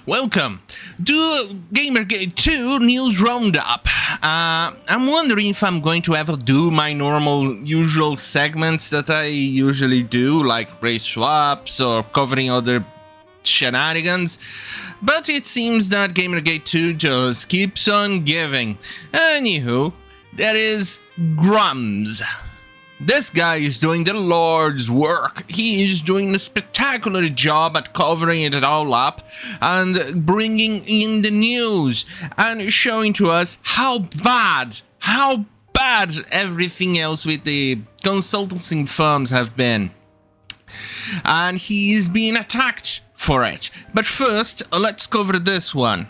Welcome to Gamergate 2 News Roundup. I'm wondering if I'm going to ever do my usual segments that I usually do, like race swaps or covering other shenanigans, but it seems that Gamergate 2 just keeps on giving. Anywho, there is Grummz. This guy is doing the Lord's work. He is doing a spectacular job at covering it all up and bringing in the news and showing to us how bad everything else with the consultancy firms have been. And he is being attacked for it. But first, let's cover this one.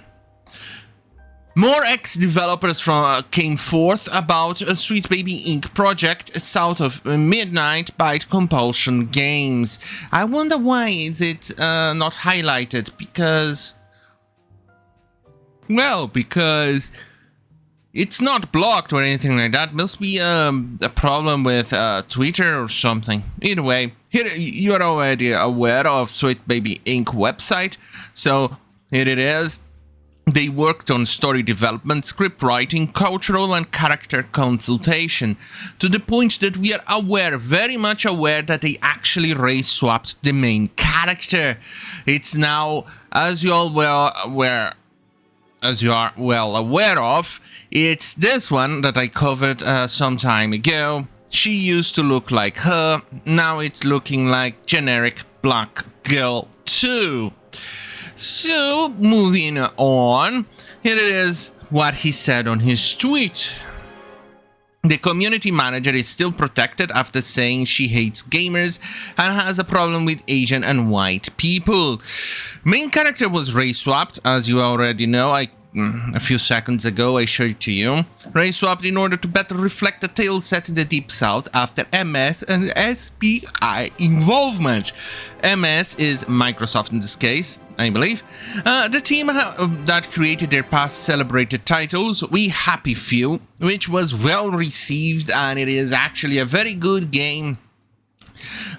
More ex-developers came forth about a Sweet Baby Inc. project south of Midnight by Compulsion Games. I wonder why is it not highlighted, because it's not blocked or anything like that. Must be a problem with Twitter or something. Either way, here you're already aware of Sweet Baby Inc. website, so here it is. They worked on story development, script writing, cultural and character consultation, to the point that we are very much aware that they actually race swapped the main character. It's now, as you are well aware of, it's this one that I covered some time ago. She used to look like her, now it's looking like generic black girl too. So, moving on, here it is what he said on his tweet. The community manager is still protected after saying she hates gamers and has a problem with Asian and white people. Main character was race swapped, as you already know. A few seconds ago I showed it to you. Race swapped in order to better reflect the tale set in the Deep South after MS and SPI involvement. MS is Microsoft in this case, I believe. The team that created their past celebrated titles, We Happy Few, which was well received, and it is actually a very good game.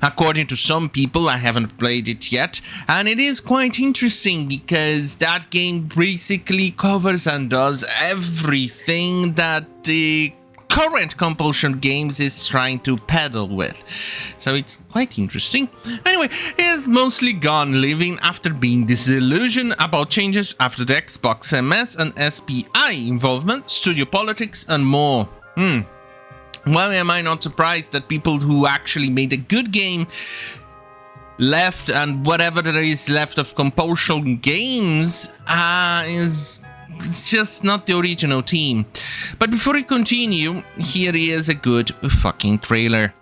According to some people, I haven't played it yet, and it is quite interesting because that game basically covers and does everything that the current Compulsion Games is trying to peddle with. So it's quite interesting. Anyway, he is mostly gone, leaving after being disillusioned about changes after the Xbox MS and SPI involvement, studio politics, and more. Why am I not surprised that people who actually made a good game left, and whatever there is left of Compulsion Games is just not the original team. But before we continue, here is a good fucking trailer.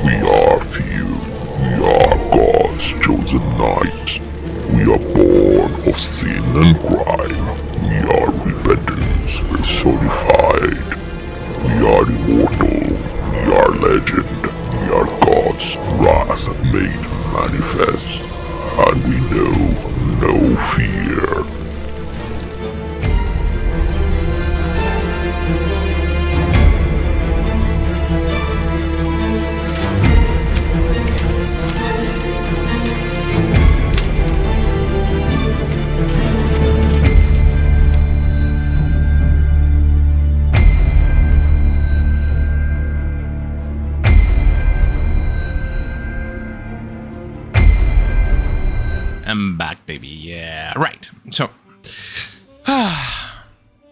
We are few, we are God's chosen knights. We are born of sin and crime. We are repentance personified. We are immortal, we are legend. We are God's wrath made manifest. And we know no fear. I'm back, baby. Yeah, right. So,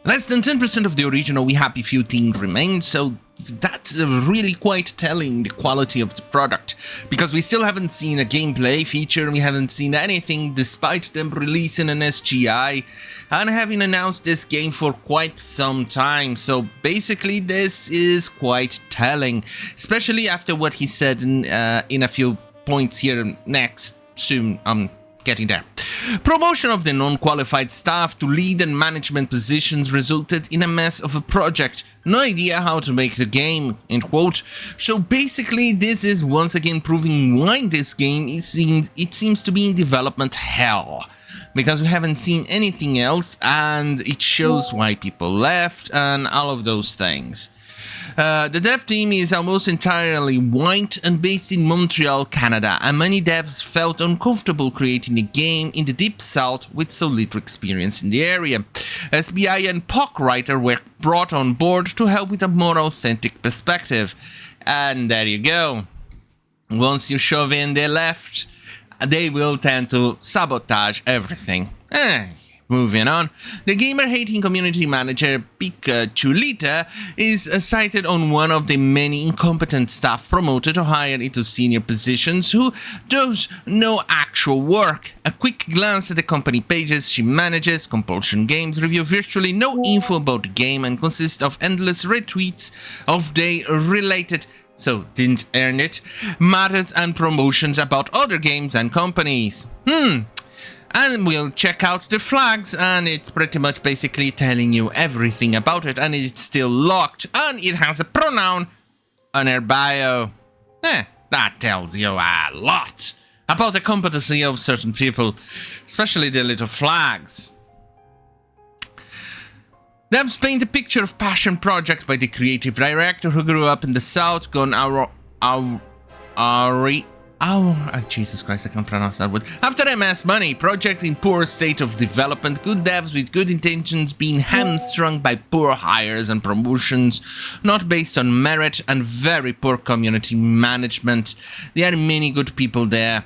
Less than 10% of the original We Happy Few team remained, so that's really quite telling the quality of the product, because we still haven't seen a gameplay feature, we haven't seen anything despite them releasing an SGI and having announced this game for quite some time. So basically this is quite telling, especially after what he said in a few points here next. Soon I'm getting there. Promotion of the non-qualified staff to lead and management positions resulted in a mess of a project. No idea how to make the game, end quote. So basically this is once again proving why this game it seems to be in development hell. Because we haven't seen anything else, and it shows why people left and all of those things. The dev team is almost entirely white and based in Montreal, Canada, and many devs felt uncomfortable creating a game in the deep south with so little experience in the area. SBI and POC writer were brought on board to help with a more authentic perspective. And there you go. Once you shove in the left, they will tend to sabotage everything. Moving on, the gamer-hating community manager Pika is cited on one of the many incompetent staff promoted to hire into senior positions who does no actual work. A quick glance at the company pages she manages, Compulsion Games, reveal virtually no info about the game and consist of endless retweets of the related, so didn't earn it, matters and promotions about other games and companies. And we'll check out the flags, and it's pretty much basically telling you everything about it, and it's still locked, and it has a pronoun on her bio. That tells you a lot about the competency of certain people, especially the little flags. Devs paint a picture of passion project by the creative director who grew up in the South, Jesus Christ, I can't pronounce that word. After MS Money, project in poor state of development, good devs with good intentions being hamstrung by poor hires and promotions, not based on merit, and very poor community management. There are many good people there.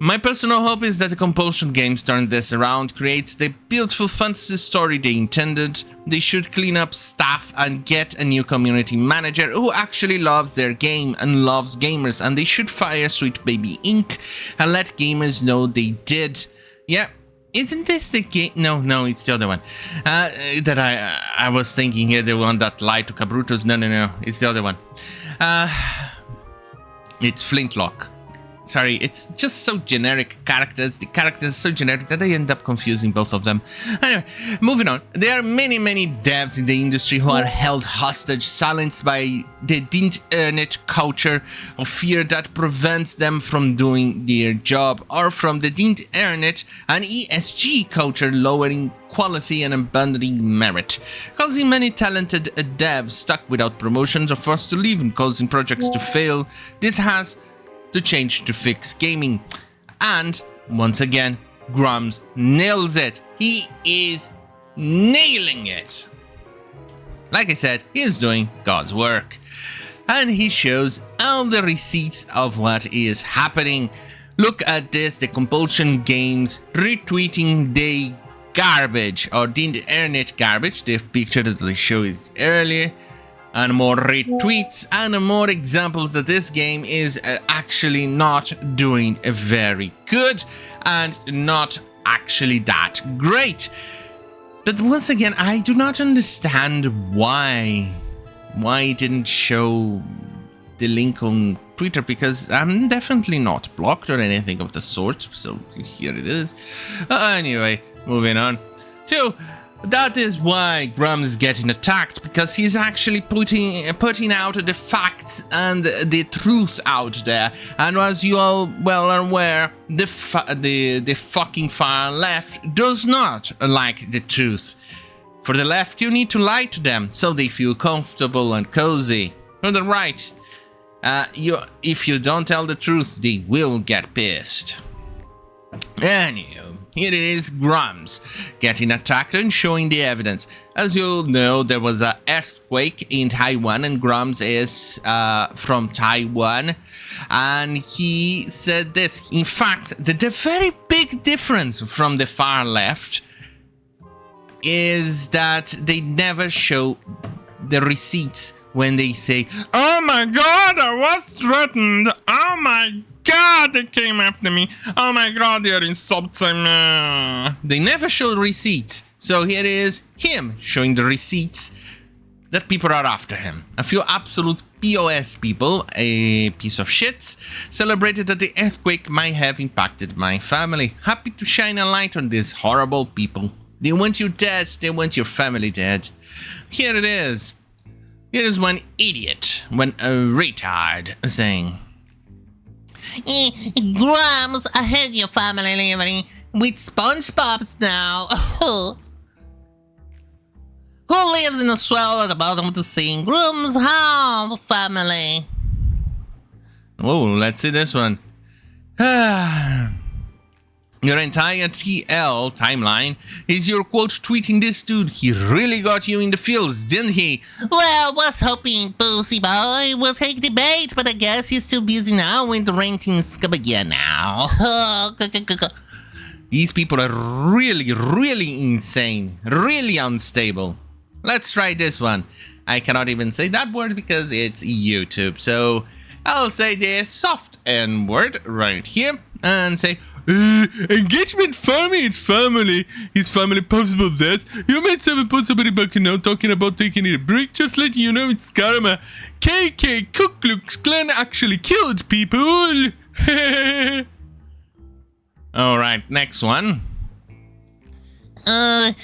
My personal hope is that the Compulsion Games turn this around, creates the beautiful fantasy story they intended. They should clean up staff and get a new community manager who actually loves their game and loves gamers, and they should fire Sweet Baby Inc. and let gamers know they did. Yeah, isn't this the game? No, it's the other one. That I was thinking here, the one that lied to Cabrutos. No, it's the other one. It's Flintlock. Sorry, it's just so generic characters. The characters are so generic that I end up confusing both of them. Anyway, moving on. There are many devs in the industry who are held hostage, silenced by the didn't earn it culture of fear that prevents them from doing their job, or from the didn't earn it and ESG culture lowering quality and abandoning merit, causing many talented devs stuck without promotions or forced to leave and causing projects to fail. This has to change to fix gaming. And once again, Grummz nails it. He is nailing it. Like I said, he is doing God's work. And he shows all the receipts of what is happening. Look at this, the Compulsion Games retweeting the garbage, or didn't earn it garbage. The picture that I showed earlier. And more retweets and more examples that this game is actually not doing very good and not actually that great. But once again, I do not understand why it didn't show the link on Twitter, because I'm definitely not blocked or anything of the sort. So here it is. Anyway, moving on. So that is why Grummz is getting attacked, because he's actually putting out the facts and the truth out there. And as you all well are aware, the fucking far left does not like the truth. For the left, you need to lie to them so they feel comfortable and cozy. For the right, if you don't tell the truth, they will get pissed. Anywho, here it is, Grummz getting attacked and showing the evidence. As you all know, there was an earthquake in Taiwan, and Grummz is from Taiwan, and he said this. In fact, the very big difference from the far left is that they never show the receipts when they say, "Oh my god, I was threatened. Oh my god, they came after me. Oh my god, they are insulting me." They never show receipts. So here is him showing the receipts that people are after him. A few absolute POS people, a piece of shit, celebrated that the earthquake might have impacted my family. Happy to shine a light on these horrible people. They want you dead, they want your family dead. Here it is. Here is one idiot, one retard saying, Grummz, I heard your family living with SpongeBob's now. Who lives in a swell at the bottom of the sea? Grummz home family. Oh, let's see this one. Your entire TL timeline is your quote tweeting this dude. He really got you in the feels, didn't he? Well, was hoping Pussy Boy will take the bait, but I guess he's too busy now with renting Scuba Gear now. These people are really, really insane, really unstable. Let's try this one. I cannot even say that word because it's YouTube, so I'll say the soft N word right here and say, engagement family, it's family. His family possible death. You made 7 posts about it now talking about taking a break. Just letting you know it's karma. KK Ku Klux Klan actually killed people. Alright, next one.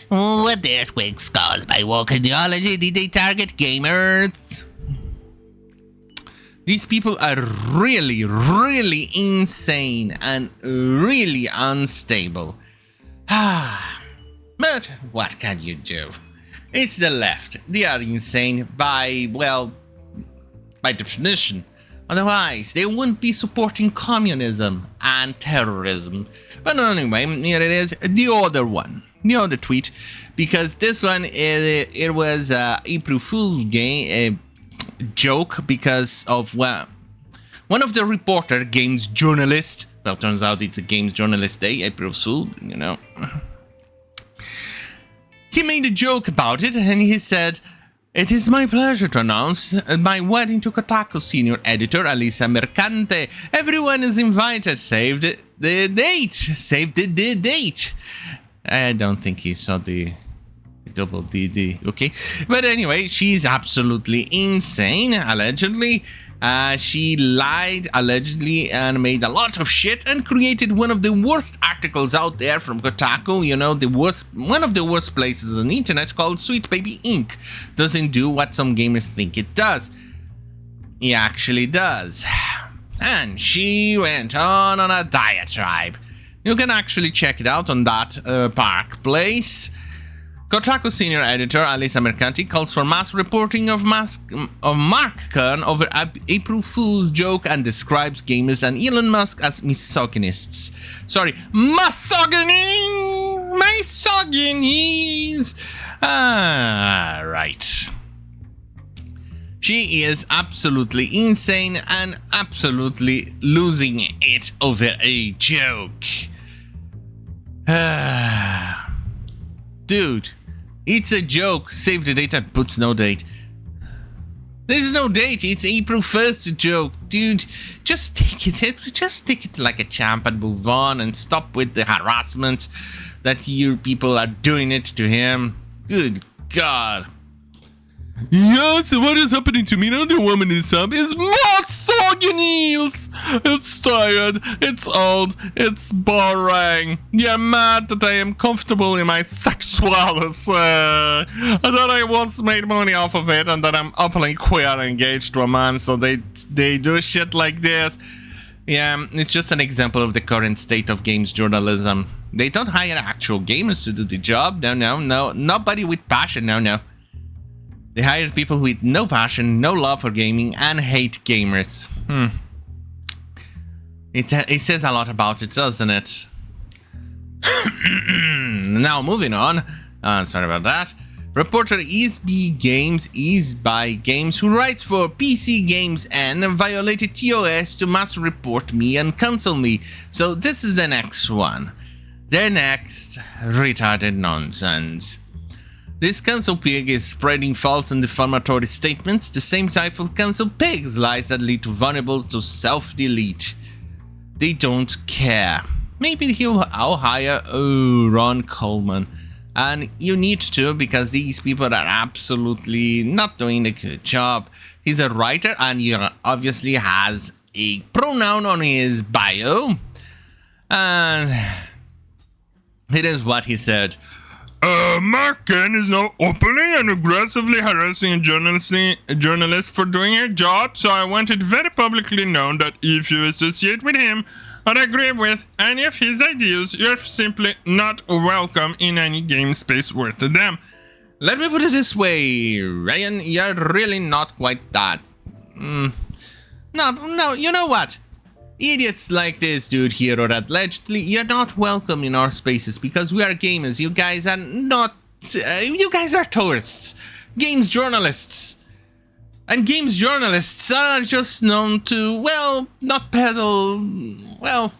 What the earthquakes caused by volcanology did they target gamers? These people are really, really insane and really unstable. But what can you do? It's the left. They are insane by, well, by definition. Otherwise, they wouldn't be supporting communism and terrorism. But anyway, here it is, the other one. The other tweet, because this one, it was April Fool's game, a joke because of, well, one of the reporter, games journalist, well, turns out it's a games journalist day, April Fool, you know. He made a joke about it and he said, "It is my pleasure to announce my wedding to Kotaku senior editor Alisa Mercante. Everyone is invited, save the date, save the date." I don't think he saw the double DD, okay? But anyway, she's absolutely insane, allegedly. She lied, allegedly, and made a lot of shit and created one of the worst articles out there from Kotaku, you know, one of the worst places on the internet called Sweet Baby Inc. Doesn't do what some gamers think it does. It actually does. And she went on a diatribe. You can actually check it out on that Park Place. Kotaku senior editor Alisa Mercanti calls for mass reporting of Mark Kern over April Fool's joke and describes gamers and Elon Musk as misogynists. Sorry, misogynies! Right. She is absolutely insane and absolutely losing it over a joke. Dude, it's a joke. Save the date and puts no date. There's no date. It's April 1st joke. Dude, just take it like a champ and move on and stop with the harassment that you people are doing it to him. Good God. Yeah, so what is happening to me now? The woman is misogynies. It's tired, it's old, it's boring. You're mad that I am comfortable in my sexuality. That I once made money off of it and that I'm openly queer and engaged to a man, so they do shit like this. Yeah, it's just an example of the current state of games journalism. They don't hire actual gamers to do the job. No. Nobody with passion, no. They hired people with no passion, no love for gaming, and hate gamers. It says a lot about it, doesn't it? Now, moving on. Sorry about that. Reporter ESB Games is by Games, who writes for PC Games and violated TOS to mass report me and cancel me. So this is the next one. The next retarded nonsense. This cancel pig is spreading false and defamatory statements, the same type of cancel pigs lies that lead to vulnerable to self-delete. They don't care. Maybe I'll hire Ron Coleman. And you need to, because these people are absolutely not doing a good job. He's a writer and he obviously has a pronoun on his bio. And it is what he said. Mark Ken is now openly and aggressively harassing a journalist for doing her job, so I want it very publicly known that if you associate with him or agree with any of his ideas, you're simply not welcome in any game space worth a damn. Let me put it this way, Ryan, you're really not quite that. No, you know what? Idiots like this dude here, or allegedly, you're not welcome in our spaces because we are gamers. You guys are not. You guys are tourists, games journalists. And games journalists are just known to, well, not peddle. Well,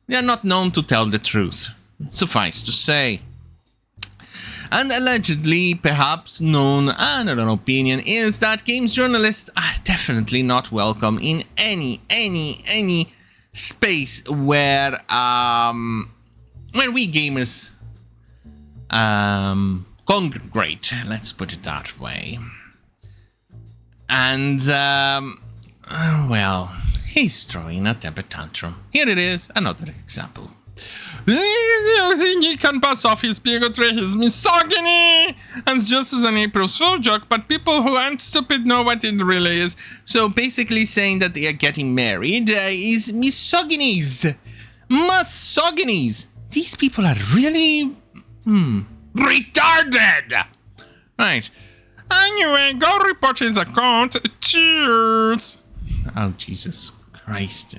they're not known to tell the truth, suffice to say. And allegedly, perhaps known, and an opinion is that games journalists are definitely not welcome in any space where we gamers congregate. Let's put it that way. And well, he's throwing a temper tantrum. Here it is, another example. He can pass off his bigotry, his misogyny, and it's just as an April Fool joke, but people who aren't stupid know what it really is. So basically saying that they are getting married is misogynies. Misogynies. These people are really retarded. Right. Anyway, go report his account. Cheers. Oh, Jesus Christ.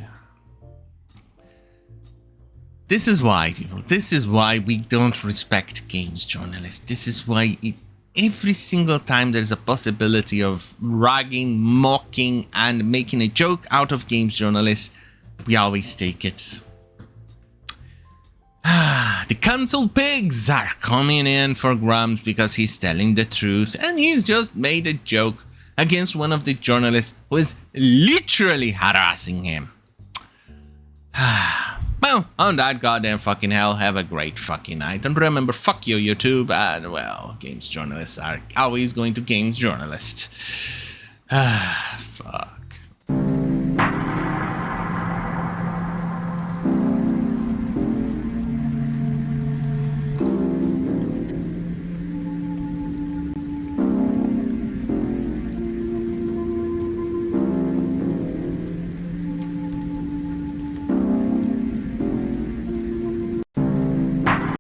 This is why, people. This is why we don't respect games journalists. This is why every single time there's a possibility of ragging, mocking, and making a joke out of games journalists, we always take it. The cancel pigs are coming in for Grummz because he's telling the truth, and he's just made a joke against one of the journalists who is literally harassing him. Well, on that goddamn fucking hell, have a great fucking night. And remember, fuck you, YouTube. And, well, games journalists are always going to games journalists. Fuck.